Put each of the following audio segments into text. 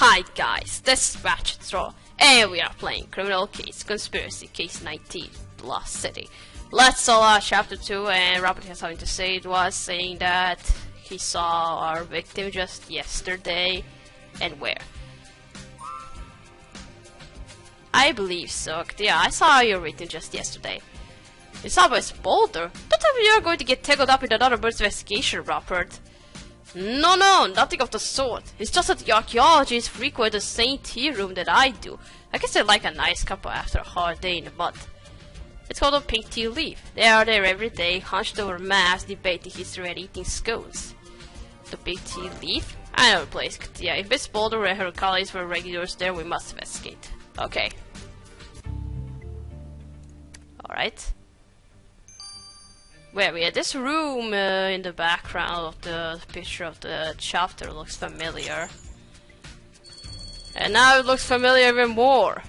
Hi guys, this is Ratchet Straw, and we are playing Criminal Case Conspiracy Case 19, The Lost City. Let's start chapter 2, and Robert has something to say. It was saying that he saw our victim just yesterday, and where? I believe so. Yeah, I saw your victim just yesterday. You saw West Boulder? Don't tell me you're going to get tangled up in another bird's investigation, Robert. No, nothing of the sort. It's just that the archaeologists frequent the same tea room that I do. I guess they like a nice couple after a hard day in the mud. It's called a pink tea leaf. They are there every day, hunched over maps, debating history and eating scones. The pink tea leaf? I know the place. Yeah, if Miss Boulder and her colleagues were regulars there, we must investigate. Okay. Alright. Where we at? This room in the background of the picture of the chapter looks familiar. And now it looks familiar even more.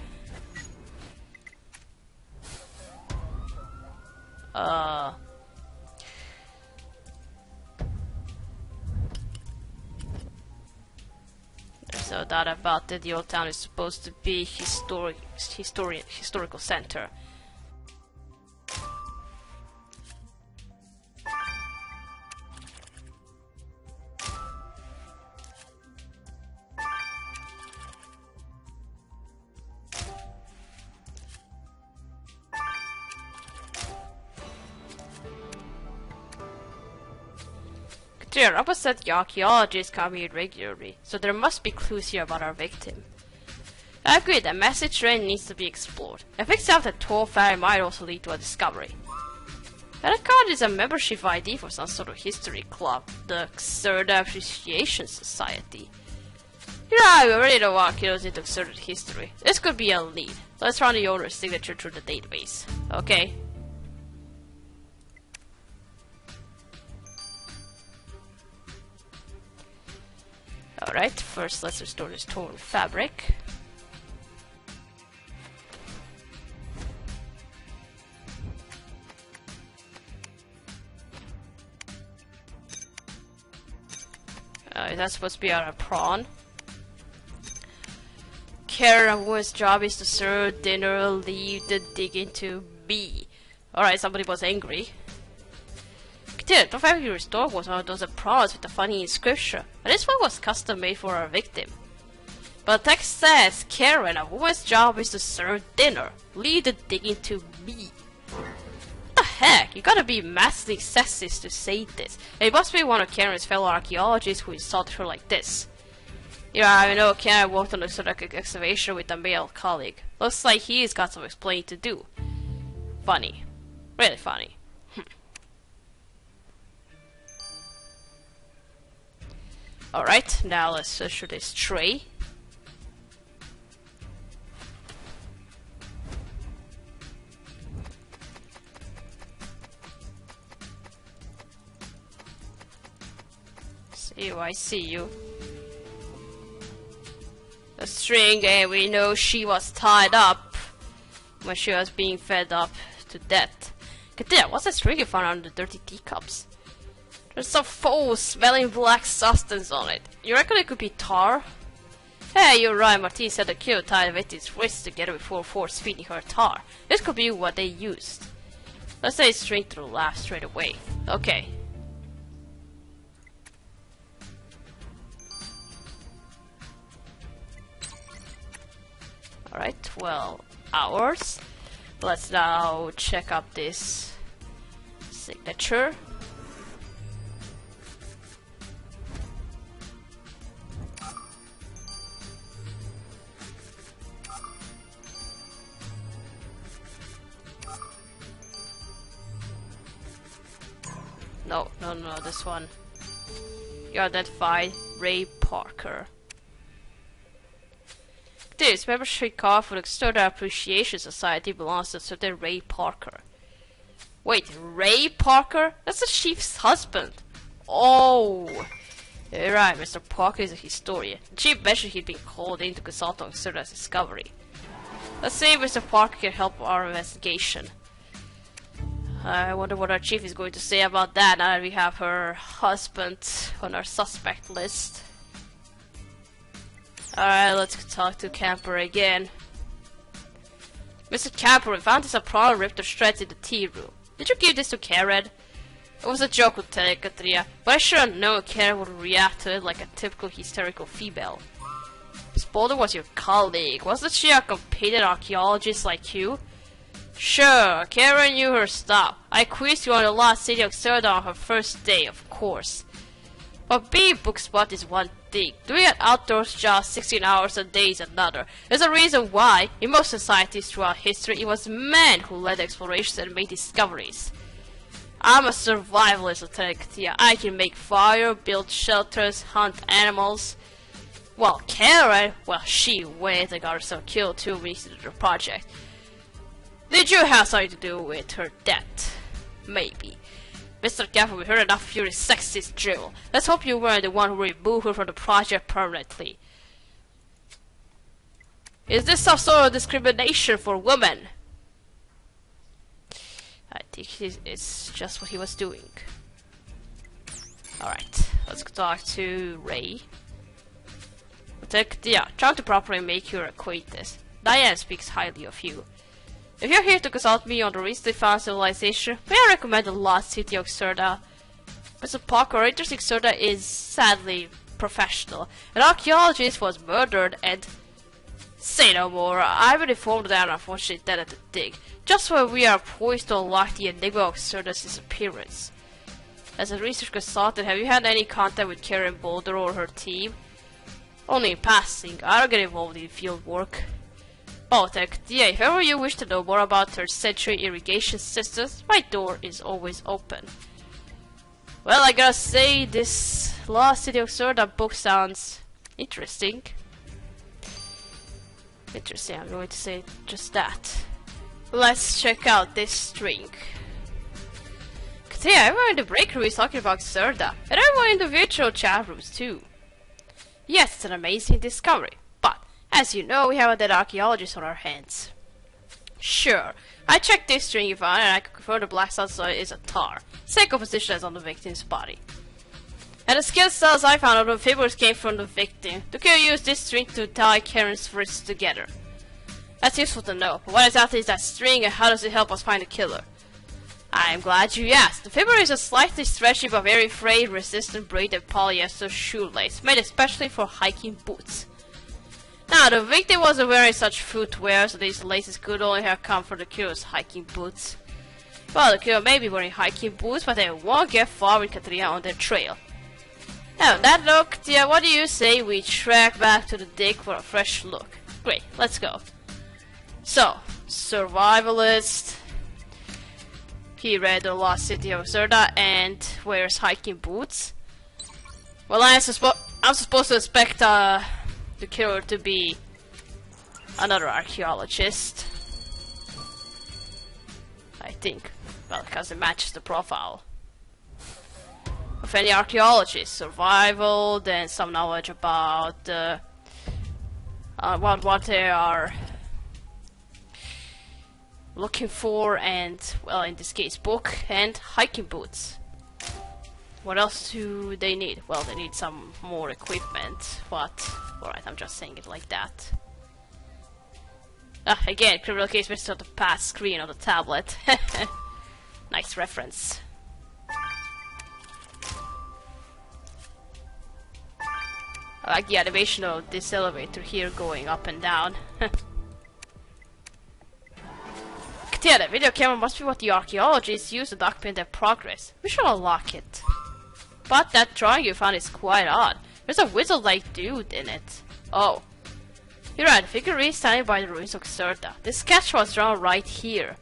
There's no doubt about it. The old town is supposed to be historical center. Robert said the archaeologists come here regularly, so there must be clues here about our victim. I agree, the message train needs to be explored. I think out that tall ferry might also lead to a discovery. That card is a membership ID for some sort of history club, the Xerda Appreciation Society. You're right, we already know archaeologists into Xerda history. This could be a lead. Let's run the owner's signature through the database. Okay. Alright, first let's restore this torn fabric. That's supposed to be our prawn. Karen, whose job is to serve dinner, leave the digging to be. Alright, somebody was angry. Dude, the fabric you restored was one of those prawns with a funny inscription, and this one was custom made for our victim. But the text says, Karen, a woman's job is to serve dinner, leave the digging to me. What the heck? You gotta be massively sexist to say this. And it must be one of Karen's fellow archaeologists who insulted her like this. Yeah, I know Karen worked on a sort of excavation with a male colleague. Looks like he's got some explaining to do. Funny. Really funny. Alright, now let's search for this tray. See you, I see you. The string, and we know she was tied up when she was being fed up to death. Katia, what's that string you found under the dirty teacups? There's some foul-smelling black substance on it. You reckon it could be tar? Hey, you're right. Martine said the killer tied Betty's wrists together before force-feeding her tar. This could be what they used. Let's say straight to the lab straight away. Okay. Alright, 12 hours. Let's now check up this signature. No, this one. You identified Ray Parker. This membership card for the Xerda Appreciation Society belongs to a certain Ray Parker. Wait, Ray Parker? That's the chief's husband. Oh, you're right, Mr. Parker is a historian. The chief mentioned he'd been called in to consult on Xerda's discovery. Let's see if Mr. Parker can help our investigation. I wonder what our chief is going to say about that now that we have her husband on our suspect list. Alright, let's talk to Camper again. Mr. Camper, we found this prawn ripped to shreds in the tea room. Did you give this to Karen? It was a joke with Katria, but I should know Karen would react to it like a typical hysterical female. Miss Boulder was your colleague. Wasn't she a competent archaeologist like you? Sure, Karen knew her stuff. I quizzed you on the Lost City of Xerda on her first day, of course. But being book spot is one thing. Doing an outdoors job 16 hours a day is another. There's a reason why, in most societies throughout history, it was men who led explorations and made discoveries. I'm a survivalist, Lieutenant Katia. I can make fire, build shelters, hunt animals. Well, Karen, well, she went and got herself killed 2 weeks into the project. Did you have something to do with her death? Maybe. Mr. Gaffer, we heard enough of your sexist drivel. Let's hope you weren't the one who removed her from the project permanently. Is this some sort of discrimination for women? I think it's just what he was doing. Alright, let's talk to Ray. Yeah, trying to properly make your acquaintance. Diane speaks highly of you. If you're here to consult me on the recently found civilization, may I recommend the Lost City of Xerda? Mr. Parker, our interesting Xerda is sadly professional. An archaeologist was murdered and... Say no more, I've been informed that unfortunately dead at the dig, just when we are poised to unlock the enigma of Xerda's disappearance. As a research consultant, have you had any contact with Karen Boulder or her team? Only in passing, I don't get involved in field work. Oh, yeah, if ever you wish to know more about 3rd century irrigation systems, my door is always open. Well, I gotta say, this Lost City of Xerda book sounds interesting. Interesting, I'm going to say just that. Let's check out this string. Yeah, everyone in the break room is talking about Xerda, and everyone in the virtual chat rooms too. Yes, it's an amazing discovery. As you know, we have a dead archaeologist on our hands. Sure, I checked this string you found and I can confirm the black sunset is a tar. Same composition as on the victim's body. And the skin cells I found on the fibers came from the victim. The killer used this string to tie Karen's wrists together. That's useful to know, but what exactly is that string and how does it help us find the killer? I'm glad you asked. The fiber is a slightly stretchy but very frayed resistant braided polyester shoelace made especially for hiking boots. Now, the victim wasn't wearing such footwear, so these laces could only have come from the killer's hiking boots. Well, the killer may be wearing hiking boots, but they won't get far with Katrina on their trail. Now, that note, yeah, what do you say we track back to the dig for a fresh look? Great, let's go. So, survivalist. He read the Lost City of Xerda and wears hiking boots. Well, I'm supposed to expect, the killer to be another archaeologist. I think. Well, because it matches the profile of any archaeologist. Survival, then some knowledge about what they are looking for, and, well, in this case, book and hiking boots. What else do they need? Well, they need some more equipment, but alright, I'm just saying it like that. Again, criminal case based on the past screen on the tablet. Nice reference. I like the animation of this elevator here going up and down. Yeah, the video camera must be what the archaeologists use to document their progress. We should unlock it. But that drawing you found is quite odd. There's a wizard-like dude in it. Oh. You're right, the figurine standing by the ruins of Xerda. This sketch was drawn right here.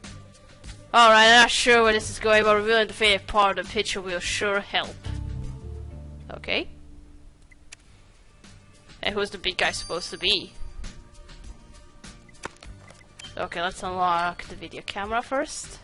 Alright, I'm not sure where this is going, but revealing the faded part of the picture will sure help. Okay. And who's the big guy supposed to be? Okay, let's unlock the video camera first.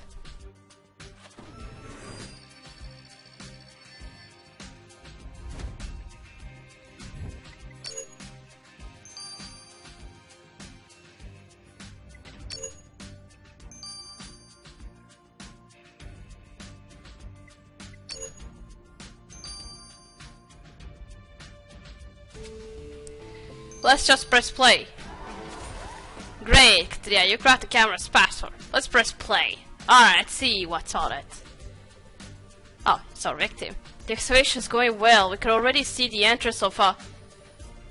Let's just press play. Great, yeah, you cracked the camera's password. Let's press play. Alright, see what's on it. Oh, it's our victim. The excavation's going well. We can already see the entrance of a...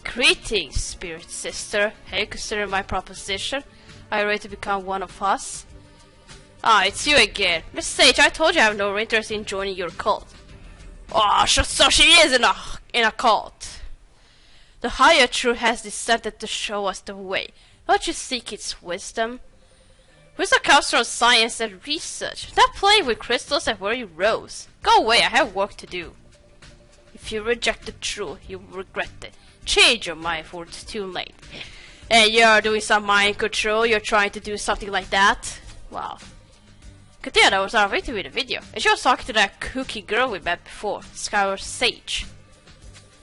Greetings, spirit sister. Have you considered my proposition? Are you ready to become one of us? Ah, it's you again. Miss Sage, I told you I have no interest in joining your cult. Oh, so she is in a cult. The higher truth has descended to show us the way. Don't you seek its wisdom? Wisdom comes from science and research, not playing with crystals and wearing robes. Go away, I have work to do. If you reject the truth, you will regret it. Change your mind before it's too late. And you're doing some mind control, you're trying to do something like that? Wow. Katia, that was our victim in the video, and she was talking to that kooky girl we met before, Skylar Sage.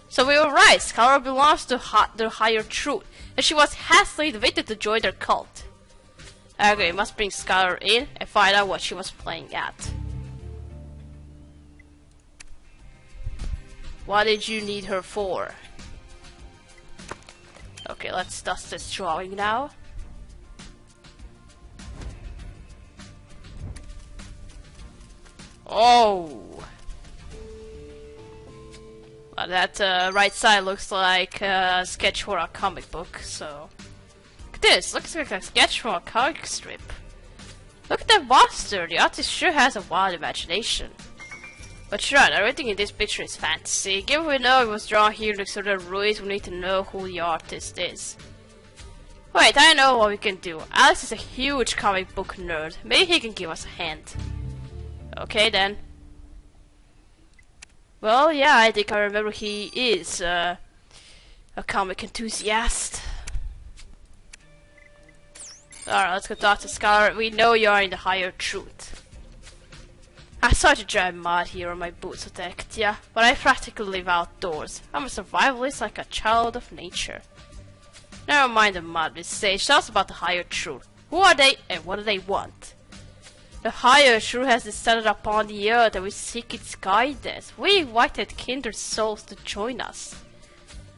So we were right, Skylar belongs to the higher truth, and she was hastily invited to join their cult. Okay, we must bring Skylar in and find out what she was playing at. What did you need her for? Okay, let's dust this drawing now. Oh! Well, that right side looks like a sketch for a comic book, so... Look at this, looks like a sketch from a comic strip. Look at that monster, the artist sure has a wild imagination. But sure, everything in this picture is fantasy. Given we know it was drawn here in the Exodus ruins, we need to know who the artist is. Wait, I know what we can do. Alex is a huge comic book nerd. Maybe he can give us a hand. Okay then. Well, yeah, I think I remember he is a comic enthusiast. Alright, let's go talk to Skylar. We know you are in the higher truth. I started to drive mud here on my boots attacked, yeah, but I practically live outdoors. I'm a survivalist like a child of nature. Never mind the mud, Miss Sage. Tell us about the higher truth. Who are they and what do they want? The higher truth has descended upon the earth and we seek its guidance. We invited kindred souls to join us.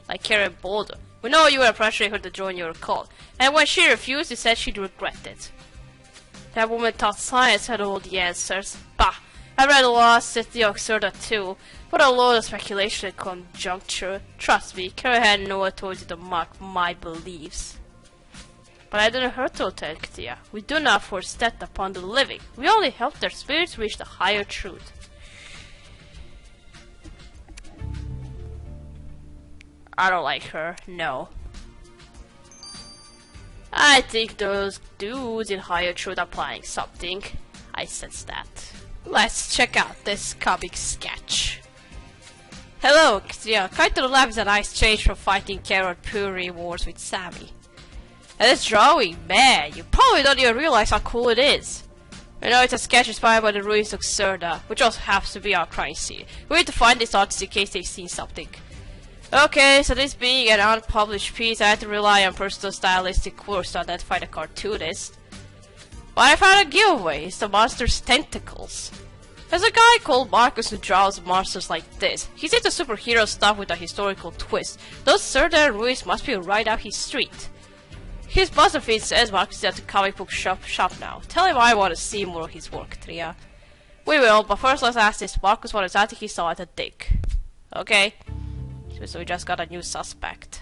Like Karen Boulder. We know you were pressuring her to join your cult, and when she refused, you said she'd regret it. That woman thought science had all the answers. Bah! I read Lost City of Exerda too, but a load of speculation and conjecture. Trust me, Karen had no authority to mock my beliefs. But I didn't hurt to attack Katia. We do not force death upon the living. We only help their spirits reach the higher truth. I don't like her, no. I think those dudes in higher truth are planning something. I sense that. Let's check out this comic sketch. Hello, Katia. Coming to the lab is a nice change from fighting Carrot Puri wars with Sammy. And this drawing, man, you probably don't even realize how cool it is. You know, it's a sketch inspired by the ruins of Xerda, which also happens to be our crime scene. We need to find these artists in case they've seen something. Okay, so this being an unpublished piece, I had to rely on personal stylistic quirks to identify the cartoonist. But I found a giveaway, it's the monster's tentacles. There's a guy called Marcus who draws monsters like this. He's into superhero stuff with a historical twist. Those Xerda ruins must be right up his street. His buzzer feed says Marcus is at the comic book shop now. Tell him I want to see more of his work, Tria. We will, but first let's ask this Marcus what exactly he saw at the dig. Okay. So we just got a new suspect.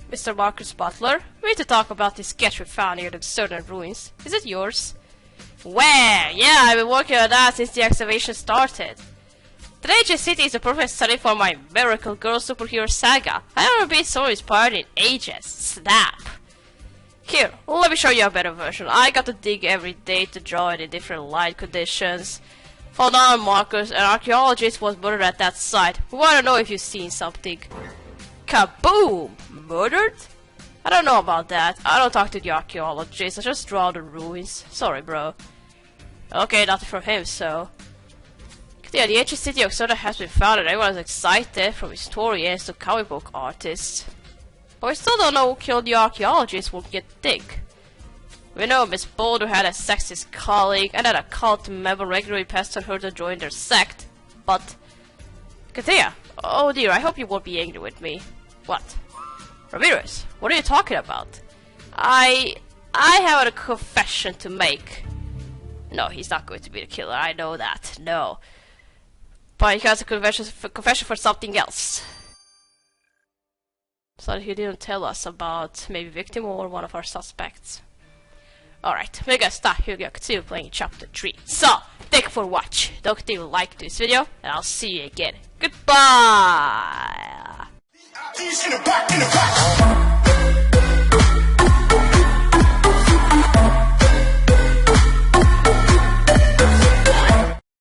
Mr. Marcus Butler, we need to talk about this sketch we found near the Certain Ruins. Is it yours? Well, yeah, I've been working on that since the excavation started. The ancient city is a perfect setting for my Miracle Girl superhero saga. I've never been so inspired in ages. Snap! Here, let me show you a better version. I got to dig every day to draw it in different light conditions. Hold on, Marcus, an archaeologist was murdered at that site. We want to know if you've seen something. Kaboom! Murdered? I don't know about that. I don't talk to the archaeologist, I just draw the ruins. Sorry, bro. Okay, nothing from him, so... Yeah, the ancient city of Xerda has been found and everyone is excited, from historians to comic book artists. But we still don't know who killed the archaeologist when we get dig. We know Miss Boulder had a sexist colleague and that a cult member regularly pestered her to join their sect, but... Katia, oh dear, I hope you won't be angry with me. What? Ramirez, what are you talking about? I have a confession to make. No, he's not going to be the killer, I know that, no. But he has a confession for something else. So he didn't tell us about maybe victim or one of our suspects. Alright, we're gonna start here, continue playing chapter 3. So, thank you for watching. Don't forget to like this video, and I'll see you again. Goodbye!